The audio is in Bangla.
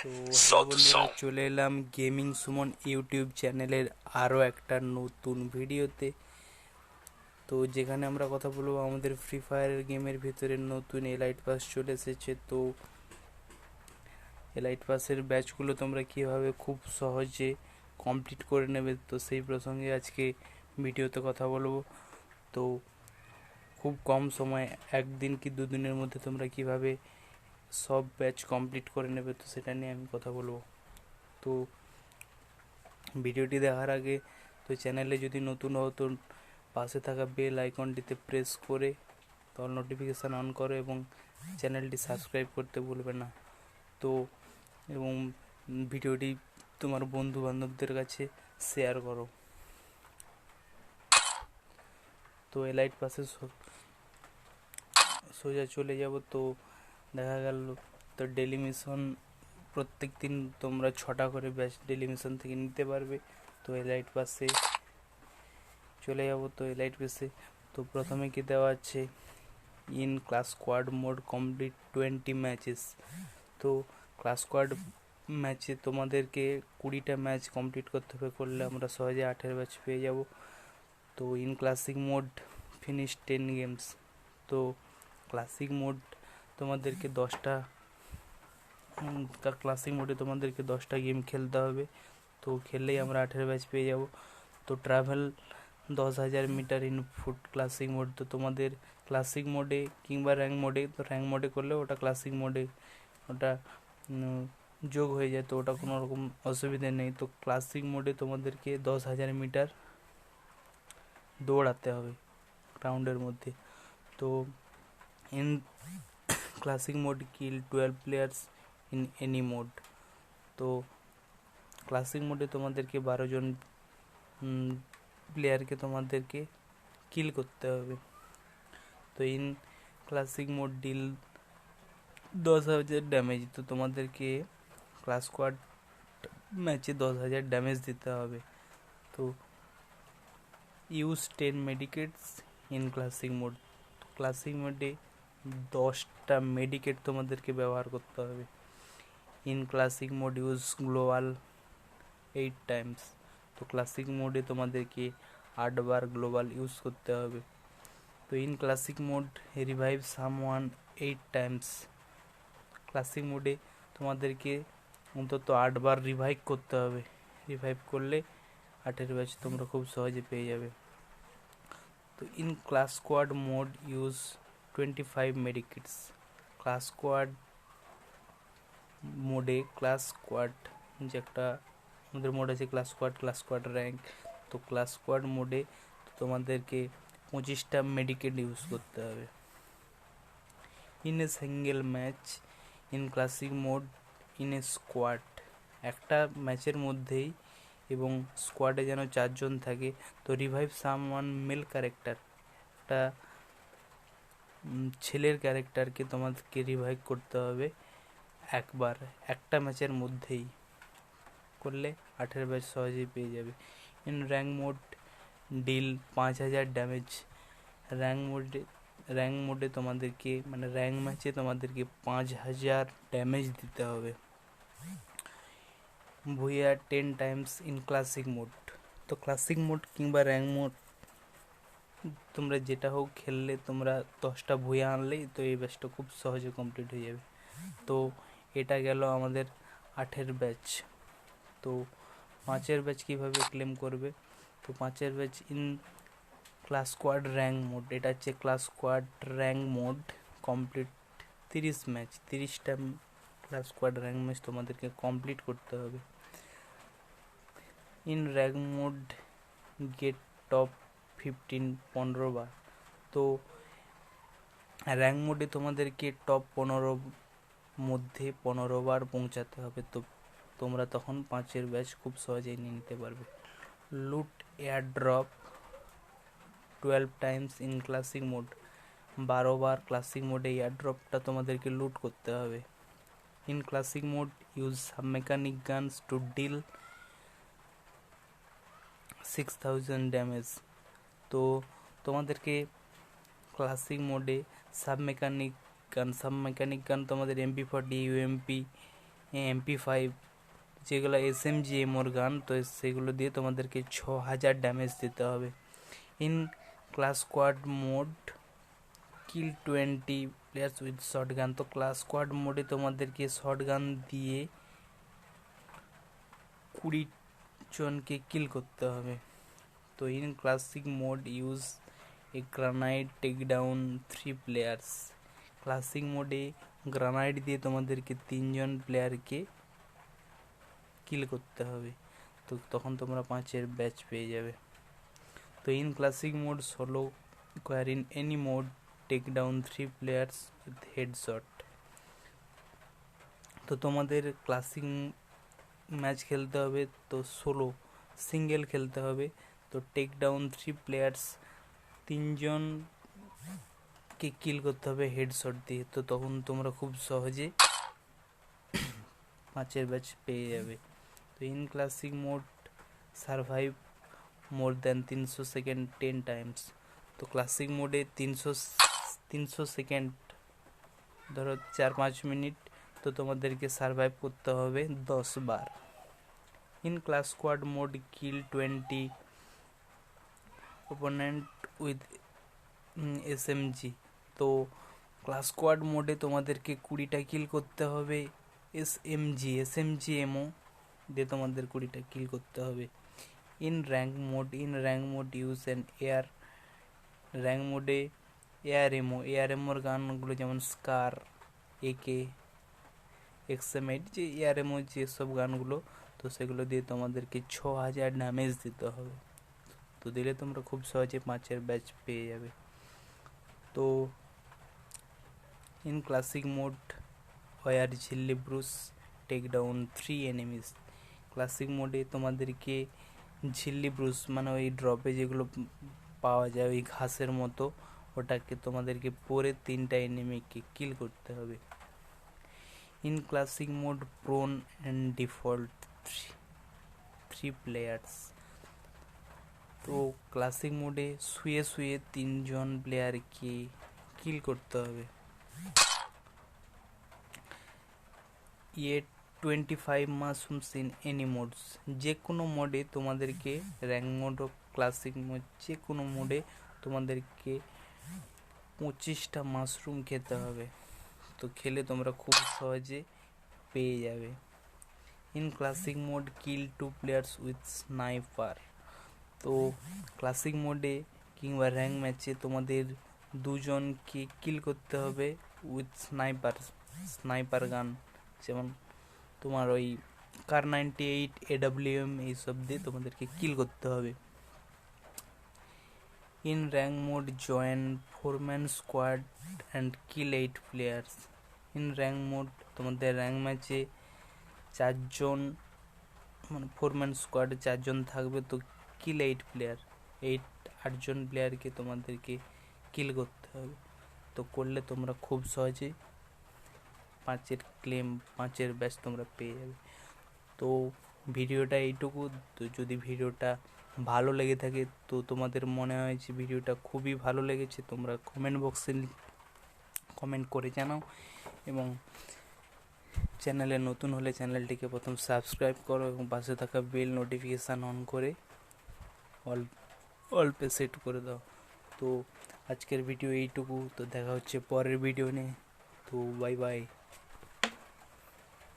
তো হ্যালো বন্ধুরা, চলে এলাম গেমিং সুমন ইউটিউব চ্যানেলের আরও একটা নতুন ভিডিওতে। তো যেখানে আমরা কথা বলবো আমাদের ফ্রি ফায়ারের গেমের ভিতরে নতুন এলাইট পাস চলে এসেছে। তো এলাইট পাসের ব্যাচগুলো তোমরা কীভাবে খুব সহজে কমপ্লিট করে নেবে, তো সেই প্রসঙ্গে আজকে ভিডিওতে কথা বলবো। তো খুব কম সময়, একদিন কি দুদিনের মধ্যে তোমরা কিভাবে সব ব্যাচ কমপ্লিট করে নেবে, তো সেটা নিয়ে আমি কথা বলবো। তো ভিডিওটি দেখার আগে তো চ্যানেলে যদি নতুন হও তো পাশে থাকা বেল আইকনটিতে প্রেস করে তো নোটিফিকেশান অন করো এবং চ্যানেলটি সাবস্ক্রাইব করতে ভুলবে না। তো এবং ভিডিওটি তোমার বন্ধু বান্ধবদের কাছে শেয়ার করো। তো এলাইট পাশে সোজা চলে যাব। তো দেখা গেল তো ডেলি মিশন প্রত্যেক দিন তোমরা 6টা করে ব্যাচ ডেলি মিশন থেকে নিতে পারবে। তো এলাইট পাসে চলে যাব। তো এলাইট পাসে তো প্রথমে কি দেওয়া আছে, in clash squad mode complete 20 matches. তো ক্লাস স্কোয়াড ম্যাচে তোমাদেরকে 20টা ম্যাচ কমপ্লিট করতে হবে, করলে আমরা সহজে 8 ব্যাচ পেয়ে যাব। তো in classic mode finish 10 games. তো ক্লাসিক মোড তোমাদেরকে 10টা ক্লাসিক মোডে তোমাদেরকে 10টা গেম খেলতে হবে। তো খেললেই আমরা 8 ব্যাচ পেয়ে যাব। তো travel 10,000 metre in foot classic mode. তো তোমাদের ক্লাসিক মোডে কিংবা র্যাঙ্ক মোডে, তো র্যাঙ্ক মোডে করলে ওটা ক্লাসিক মোডে ওটা যোগ হয়ে যায়, তো ওটা কোনো রকম অসুবিধে নেই। তো ক্লাসিক মোডে তোমাদেরকে 10,000 মিটার দৌড়াতে হবে গ্রাউন্ডের মধ্যে। তো in classic mode kill 12 players in any mode. তো ক্লাসিক মোডে তোমাদেরকে 12 জন প্লেয়ারকে তোমাদেরকে কিল করতে হবে। তো in classic mode deal 10,000 damage. তো তোমাদেরকে ক্লাস স্কোয়াড ম্যাচে 10,000 ড্যামেজ দিতে হবে। তো use 10 medkits in classic mode. Classic মোডে 10টা মেডিকেট তোমাদেরকে ব্যবহার করতে হবে। In classic mode use global 8 times. তো ক্লাসিক মোডে তোমাদেরকে 8বার গ্লোবাল ইউজ করতে হবে। তো in classic mode revive someone 8 times. Classic মোডে তোমাদেরকে অন্তত 8বার রিভাইভ করতে হবে। রিভাইভ করলে 8 ব্যাচ তোমরা খুব সহজে পেয়ে যাবে। তো in clash squad mode use 25 medkits. Clash squad মোডে ক্লাস স্কোয়াড যে একটা আমাদের মোড আছে ক্লাস স্কোয়াড র্যাঙ্ক। তো ক্লাস স্কোয়াড মোডে তোমাদেরকে 25টা মেডিকেট ইউজ করতে হবে। In a single match in classic mode in a squad, একটা ম্যাচের মধ্যেই এবং স্কোয়াডে যেন 4 জন থাকে। তো রিভাইভ সামওয়ান মেল ক্যারেক্টার, একটা ছেলের ক্যারেক্টারকে তোমাদেরকে রিভাইভ করতে হবে একবার, একটা ম্যাচের মধ্যেই করলে 8 ব্যাচ সহজেই পেয়ে যাবে। In rank mode deal 5,000 damage. Rank মোডে তোমাদেরকে মানে র্যাঙ্ক ম্যাচে তোমাদেরকে 5,000 ড্যামেজ দিতে হবে। ভুইয়া 10 টাইমস ইন ক্লাসিক মোড। তো ক্লাসিক মোড কিংবা র্যাঙ্ক মোড তোমরা যেটা হোক খেললে তোমরা 10টা ভুইয়া আনলেই তো এই ব্যাচটা খুব সহজে কমপ্লিট হয়ে যাবে। তো এটা গেল আমাদের 8 ব্যাচ। তো 5 ব্যাচ কীভাবে ক্লেম করবে, তো 5 badge in clash squad rank mode. এটা হচ্ছে clash squad rank mode complete 30 match, 30টা ক্লাস স্কোয়াড র্যাঙ্ক ম্যাচ তোমাদেরকে কমপ্লিট করতে হবে। In rank mode get top 15 বার। তো র্যাঙ্ক মোডে তোমাদেরকে টপ 15 মধ্যে 15 বার পৌঁছাতে হবে। তো তোমরা তখন 5 ব্যাচ খুব সহজেই নিয়ে নিতে পারবে। Loot air drop 12 times in classic mode. 12 বার ক্লাসিক মোডে এয়ার ড্রপটা তোমাদেরকে লুট করতে হবে। In classic mode use submachine guns to deal 6,000 damage. তো তোমাদেরকে ক্লাসিক মোডে সাবমেকানিক গান তোমাদের MP40 UMP MP5 যেগুলো SMG এমোর গান, তো সেগুলো দিয়ে তোমাদেরকে 6000 ড্যামেজ দিতে হবে। In clash squad mode kill 20 players with short gun, তো ক্লাস স্কোয়াড মোডে তোমাদেরকে শর্ট গান দিয়ে 20 জনকে কিল করতে হবে। তো in classic mode use a grenade take down 3 players, classic মোডে গ্রানাইট দিয়ে তোমাদেরকে 3 জন প্লেয়ারকে কিল করতে হবে, তো তখন তোমরা 5-এর ব্যাচ পেয়ে যাবে। তো in classic mode solo squad in any mode take down 3 players with headshot, তো তোমাদের ক্লাসিক ম্যাচ খেলতে হবে, তো সোলো সিঙ্গেল খেলতে হবে। তো টেক ডাউন 3 প্লেয়ার্স 3 জনকে কিল করতে হবে হেডশট দিয়ে, তো তখন তোমরা খুব সহজে 5-এর ব্যাচ পেয়ে যাবে। তো in classic mode survive more than 300 second 10 Times, তো ক্লাসিক মোডে 300 সেকেন্ড ধরো 4-5 মিনিট, তো তোমাদেরকে সারভাইভ করতে হবে 10 বার। In clash squad mode kill 20 opponent with SMG, তো ক্লাস স্কোয়াড মোডে তোমাদেরকে 20টা কিল করতে হবে SMG এমও দিয়ে তোমাদের 20টা কিল করতে হবে। In rank mode use an air, rank মোডে এয়ার এমোর গানগুলো যেমন স্কার, AK, XM8 যে এয়ার এমো যেসব গানগুলো, তো সেগুলো দিয়ে তোমাদেরকে 6000 ড্যামেজ দিতে হবে, তো দিলে তোমরা খুব সহজে 5-এর ব্যাচ পেয়ে যাবে। তো ইন ক্লাসিক মোড ওয়ার ঝিল্লি ব্রুস টেক ডাউন 3 এনিমিস, ক্লাসিক মোডে তোমাদেরকে ঝিল্লি ব্রুস মানে ওই ড্রপে যেগুলো পাওয়া যায় ওই ঘাসের মতো, ওটাকে তোমাদেরকে পরে 3টা এনিমিকে কিল করতে হবে। In classic mode prone and default 3 players, তো ক্লাসিক মোডে শুয়ে 3 জন প্লেয়ারকে কিল করতে হবে। 25 মাসুমস ইন এনি মোডস, যে কোনো মোডে তোমাদেরকে র্যাঙ্ক মোড ও ক্লাসিক মোড যে কোনো মোডে তোমাদেরকে 25টা মাশরুম খেতে হবে, তো খেলে তোমরা খুব সহজে পেয়ে যাবে। In classic mode kill 2 players with sniper, তো ক্লাসিক মোডে কিংবা র্যাঙ্ক ম্যাচে তোমাদের 2 জনকে কিল করতে হবে উইথ স্নাইপার গান, যেমন তোমার ওই কার 98 AWM এইসব দিয়ে তোমাদেরকে কিল করতে হবে। In rank mode join 4-man squad and kill 8 players, in rank mode তোমাদের র্যাঙ্ক ম্যাচে 4 জন মানে 4-man স্কোয়াডে 4 জন থাকবে, তো কিল 8 প্লেয়ার 8 জন প্লেয়ারকে তোমাদেরকে কিল করতে হবে, তো করলে তোমরা খুব সহজে 5-এর ব্যাচ তোমরা পেয়ে যাবে। তো ভিডিওটা এইটুকু, তো যদি ভিডিওটা ভালো লেগে থাকে, তো তোমাদের মনে হয় যে ভিডিওটা খুবই ভালো লেগেছে, তোমরা কমেন্ট বক্সে কমেন্ট করে জানাও, এবং চ্যানেলে নতুন হলে চ্যানেলটিকে প্রথম সাবস্ক্রাইব করো এবং পাশে থাকা বেল নোটিফিকেশান অন করে অল্পে সেট করে দাও। তো আজকের ভিডিও এইটুকু, তো দেখা হচ্ছে পরের ভিডিও নিয়ে, তো বাই বাই।